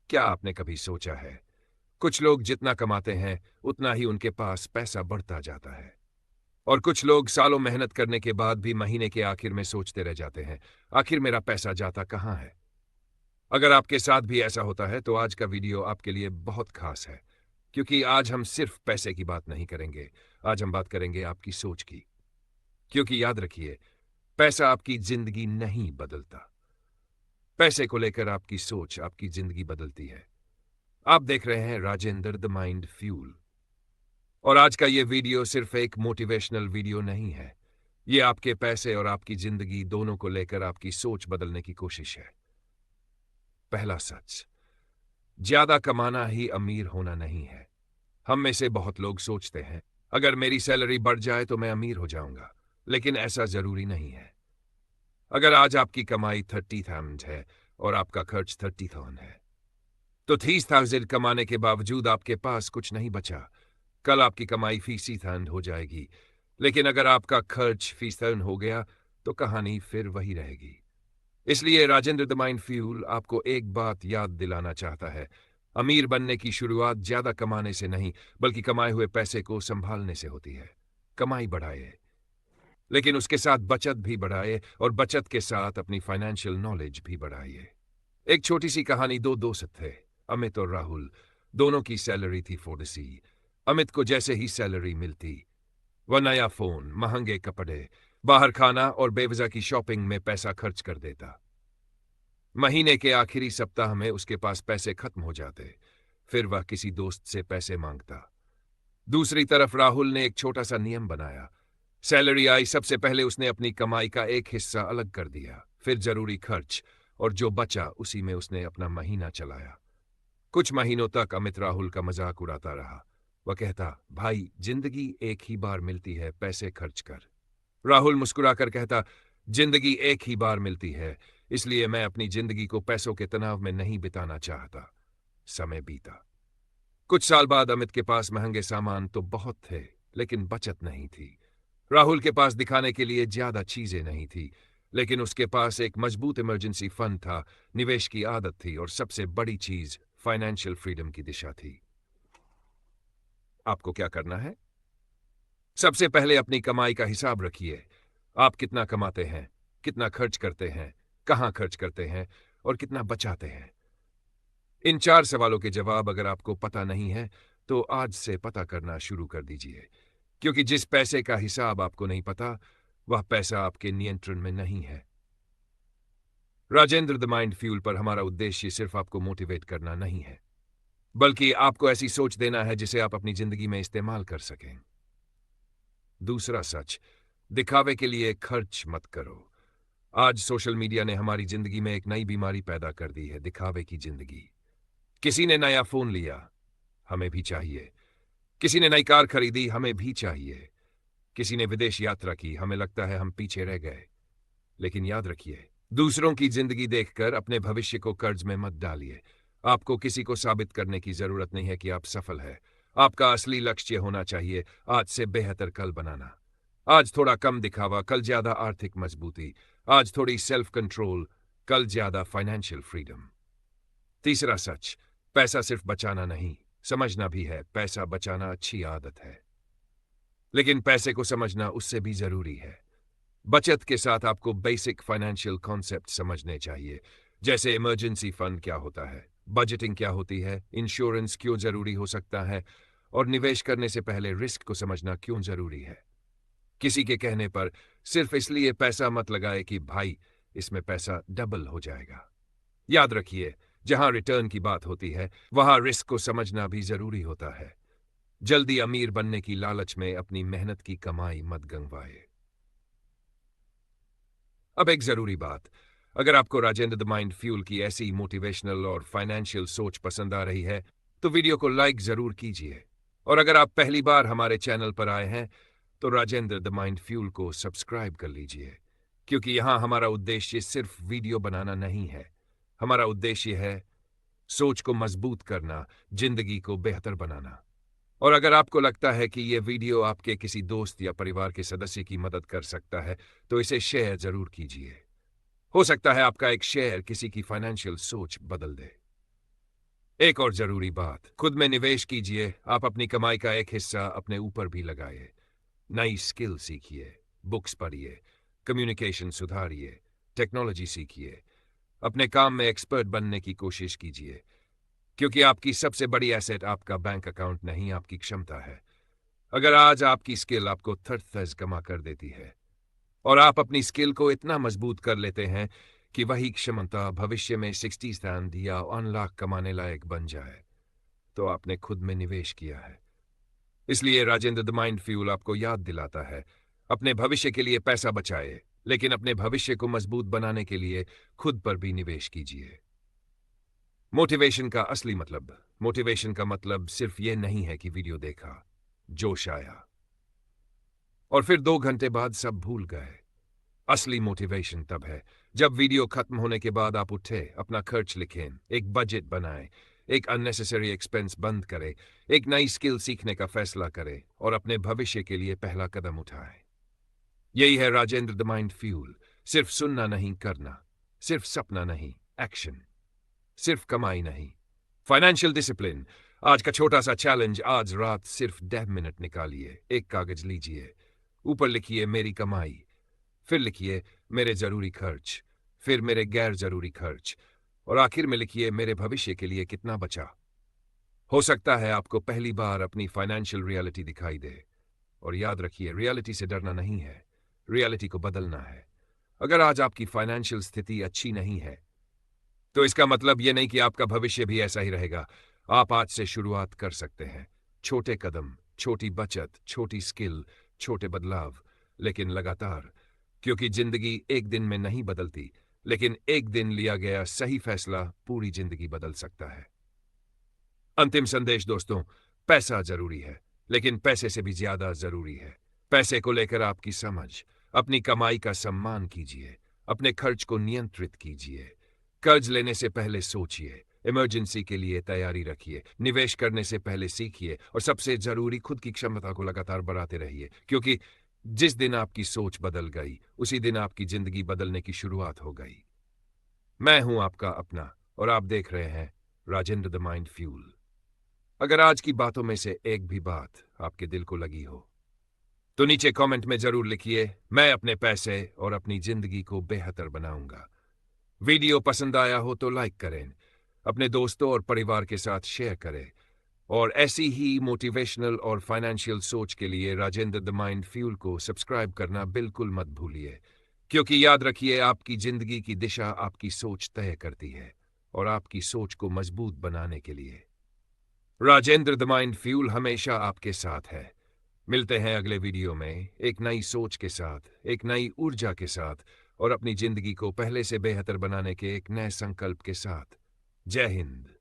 क्या आपने कभी सोचा है, कुछ लोग जितना कमाते हैं उतना ही उनके पास पैसा बढ़ता जाता है, और कुछ लोग सालों मेहनत करने के बाद भी महीने के आखिर में सोचते रह जाते हैं, आखिर मेरा पैसा जाता कहाँ है। अगर आपके साथ भी ऐसा होता है तो आज का वीडियो आपके लिए बहुत खास है, क्योंकि आज हम सिर्फ पैसे की बात नहीं करेंगे। आज हम बात करेंगे आपकी सोच की। क्योंकि याद रखिए, पैसा आपकी जिंदगी नहीं बदलता, पैसे को लेकर आपकी सोच आपकी जिंदगी बदलती है। आप देख रहे हैं राजेंद्र द माइंड फ्यूल, और आज का ये वीडियो सिर्फ एक मोटिवेशनल वीडियो नहीं है। ये आपके पैसे और आपकी जिंदगी दोनों को लेकर आपकी सोच बदलने की कोशिश है। पहला सच, ज्यादा कमाना ही अमीर होना नहीं है। हम में से बहुत लोग सोचते हैं, अगर मेरी सैलरी बढ़ जाए तो मैं अमीर हो जाऊंगा, लेकिन ऐसा जरूरी नहीं है। अगर आज आपकी कमाई 30,000 है और आपका खर्च 30,000 है, तो 30,000 कमाने के बावजूद आपके पास कुछ नहीं बचा। कल आपकी कमाई 50,000 हो जाएगी, लेकिन अगर आपका खर्च 50,000 हो गया तो कहानी फिर वही रहेगी। इसलिए राजेंद्र द माइंड फ्यूल आपको एक बात याद दिलाना चाहता है, अमीर बनने की शुरुआत ज्यादा कमाने से नहीं, बल्कि कमाए हुए पैसे को संभालने से होती है। कमाई बढ़ाए, लेकिन उसके साथ बचत भी बढ़ाए, और बचत के साथ अपनी फाइनेंशियल नॉलेज भी बढ़ाइए। एक छोटी सी कहानी। दो दोस्त थे, अमित और राहुल। दोनों की सैलरी थी 4 अमित को जैसे ही सैलरी मिलती, वह नया फोन, महंगे कपड़े, बाहर खाना और बेवजह की शॉपिंग में पैसा खर्च कर देता। महीने के आखिरी सप्ताह में उसके पास पैसे खत्म हो जाते, फिर वह किसी दोस्त से पैसे मांगता। दूसरी तरफ राहुल ने एक छोटा सा नियम बनाया। सैलरी आई सबसे पहले उसने अपनी कमाई का एक हिस्सा अलग कर दिया, फिर जरूरी खर्च, और जो बचा उसी में उसने अपना महीना चलाया। कुछ महीनों तक अमित राहुल का मजाक उड़ाता रहा। वह कहता, भाई जिंदगी एक ही बार मिलती है, पैसे खर्च कर। राहुल मुस्कुराकर कहता, जिंदगी एक ही बार मिलती है, इसलिए मैं अपनी जिंदगी को पैसों के तनाव में नहीं बिताना चाहता। समय बीता। कुछ साल बाद अमित के पास महंगे सामान तो बहुत थे, लेकिन बचत नहीं थी। राहुल के पास दिखाने के लिए ज्यादा चीजें नहीं थी, लेकिन उसके पास एक मजबूत इमरजेंसी फंड था, निवेश की आदत थी, और सबसे बड़ी चीज फाइनेंशियल फ्रीडम की दिशा थी। आपको क्या करना है? सबसे पहले अपनी कमाई का हिसाब रखिए। आप कितना कमाते हैं, कितना खर्च करते हैं, कहां खर्च करते हैं, और कितना बचाते हैं। इन 4 सवालों के जवाब अगर आपको पता नहीं है तो आज से पता करना शुरू कर दीजिए, क्योंकि जिस पैसे का हिसाब आपको नहीं पता, वह पैसा आपके नियंत्रण में नहीं है। राजेंद्र द माइंड फ्यूल पर हमारा उद्देश्य सिर्फ आपको मोटिवेट करना नहीं है, बल्कि आपको ऐसी सोच देना है जिसे आप अपनी जिंदगी में इस्तेमाल कर सकें। दूसरा सच, दिखावे के लिए खर्च मत करो। आज सोशल मीडिया ने हमारी जिंदगी में एक नई बीमारी पैदा कर दी है, दिखावे की जिंदगी। किसी ने नया फोन लिया, हमें भी चाहिए। किसी ने नई कार खरीदी, हमें भी चाहिए। किसी ने विदेश यात्रा की, हमें लगता है हम पीछे रह गए। लेकिन याद रखिए, दूसरों की जिंदगी देखकर अपने भविष्य को कर्ज में मत डालिए। आपको किसी को साबित करने की जरूरत नहीं है कि आप सफल हैं। आपका असली लक्ष्य होना चाहिए आज से बेहतर कल बनाना। आज थोड़ा कम दिखावा, कल ज्यादा आर्थिक मजबूती। आज थोड़ी सेल्फ कंट्रोल, कल ज्यादा फाइनेंशियल फ्रीडम। तीसरा सच, पैसा सिर्फ बचाना नहीं, समझना भी है। पैसा बचाना अच्छी आदत है, लेकिन पैसे को समझना उससे भी जरूरी है। बचत के साथ आपको बेसिक फाइनेंशियल कॉन्सेप्ट समझने चाहिए, जैसे इमरजेंसी फंड क्या होता है, बजटिंग क्या होती है, इंश्योरेंस क्यों जरूरी हो सकता है, और निवेश करने से पहले रिस्क को समझना क्यों जरूरी है। किसी के कहने पर सिर्फ इसलिए पैसा मत लगाए कि भाई इसमें पैसा डबल हो जाएगा। याद रखिए, जहां रिटर्न की बात होती है वहां रिस्क को समझना भी जरूरी होता है। जल्दी अमीर बनने की लालच में अपनी मेहनत की कमाई मत गंवाए। अब एक जरूरी बात, अगर आपको राजेंद्र द माइंड फ्यूल की ऐसी मोटिवेशनल और फाइनेंशियल सोच पसंद आ रही है तो वीडियो को लाइक जरूर कीजिए, और अगर आप पहली बार हमारे चैनल पर आए हैं तो राजेंद्र द माइंड फ्यूल को सब्सक्राइब कर लीजिए, क्योंकि यहां हमारा उद्देश्य सिर्फ वीडियो बनाना नहीं है। हमारा उद्देश्य है सोच को मजबूत करना, जिंदगी को बेहतर बनाना। और अगर आपको लगता है कि यह वीडियो आपके किसी दोस्त या परिवार के सदस्य की मदद कर सकता है तो इसे शेयर जरूर कीजिए। हो सकता है आपका एक शेयर किसी की फाइनेंशियल सोच बदल दे। एक और जरूरी बात, खुद में निवेश कीजिए। आप अपनी कमाई का एक हिस्सा अपने ऊपर भी लगाइए। नई स्किल सीखिए, बुक्स पढ़िए, कम्युनिकेशन सुधारिए, टेक्नोलॉजी सीखिए, अपने काम में एक्सपर्ट बनने की कोशिश कीजिए। क्योंकि आपकी सबसे बड़ी एसेट आपका बैंक अकाउंट नहीं, आपकी क्षमता है। अगर आज आपकी स्किल आपको 30,000 कमा कर देती है और आप अपनी स्किल को इतना मजबूत कर लेते हैं कि वही क्षमता भविष्य में 60,000 या 1 लाख कमाने लायक बन जाए, तो आपने खुद में निवेश किया है। इसलिए राजेंद्र द माइंड फ्यूल आपको याद दिलाता है, अपने भविष्य के लिए पैसा बचाए, लेकिन अपने भविष्य को मजबूत बनाने के लिए खुद पर भी निवेश कीजिए। मोटिवेशन का मतलब सिर्फ ये नहीं है कि वीडियो देखा, जोश आया और फिर 2 घंटे बाद सब भूल गए। असली मोटिवेशन तब है जब वीडियो खत्म होने के बाद आप उठे, अपना खर्च लिखें, एक बजट बनाएं, एक अननेसेसरी एक्सपेंस बंद करें, एक नई स्किल सीखने का फैसला करें और अपने भविष्य के लिए पहला कदम उठाएं। यही है राजेंद्र द माइंड फ्यूल। सिर्फ सुनना नहीं, करना। सिर्फ सपना नहीं, एक्शन। सिर्फ कमाई नहीं, फाइनेंशियल डिसिप्लिन। आज का छोटा सा चैलेंज, आज रात सिर्फ 10 मिनट निकालिए, एक कागज लीजिए, ऊपर लिखिए मेरी कमाई, फिर लिखिए मेरे जरूरी खर्च, फिर मेरे गैर जरूरी खर्च और आखिर में लिखिए मेरे भविष्य के लिए कितना बचा। हो सकता है आपको पहली बार अपनी फाइनेंशियल रियलिटी दिखाई दे, और याद रखिए रियलिटी से डरना नहीं है, रियलिटी को बदलना है। अगर आज आपकी फाइनेंशियल स्थिति अच्छी नहीं है तो इसका मतलब यह नहीं कि आपका भविष्य भी ऐसा ही रहेगा। आप आज से शुरुआत कर सकते हैं, छोटे कदम, छोटी बचत, छोटी स्किल, छोटे बदलाव, लेकिन लगातार। क्योंकि जिंदगी एक दिन में नहीं बदलती, लेकिन एक दिन लिया गया सही फैसला पूरी जिंदगी बदल सकता है। अंतिम संदेश दोस्तों, पैसा जरूरी है, लेकिन पैसे से भी ज्यादा जरूरी है पैसे को लेकर आपकी समझ। अपनी कमाई का सम्मान कीजिए, अपने खर्च को नियंत्रित कीजिए, कर्ज लेने से पहले सोचिए, इमरजेंसी के लिए तैयारी रखिए, निवेश करने से पहले सीखिए और सबसे जरूरी खुद की क्षमता को लगातार बढ़ाते रहिए। क्योंकि जिस दिन आपकी सोच बदल गई, उसी दिन आपकी जिंदगी बदलने की शुरुआत हो गई। मैं हूं आपका अपना और आप देख रहे हैं राजेंद्र द माइंड फ्यूल। अगर आज की बातों में से एक भी बात आपके दिल को लगी हो तो नीचे कमेंट में जरूर लिखिए, मैं अपने पैसे और अपनी जिंदगी को बेहतर बनाऊंगा। वीडियो पसंद आया हो तो लाइक करें, अपने दोस्तों और परिवार के साथ शेयर करें और ऐसी ही मोटिवेशनल और फाइनेंशियल सोच के लिए राजेंद्र द माइंड फ्यूल को सब्सक्राइब करना बिल्कुल मत भूलिए। क्योंकि याद रखिए, आपकी जिंदगी की दिशा आपकी सोच तय करती है और आपकी सोच को मजबूत बनाने के लिए राजेंद्र द माइंड फ्यूल हमेशा आपके साथ है। मिलते हैं अगले वीडियो में एक नई सोच के साथ, एक नई ऊर्जा के साथ और अपनी जिंदगी को पहले से बेहतर बनाने के एक नए संकल्प के साथ। जय हिंद।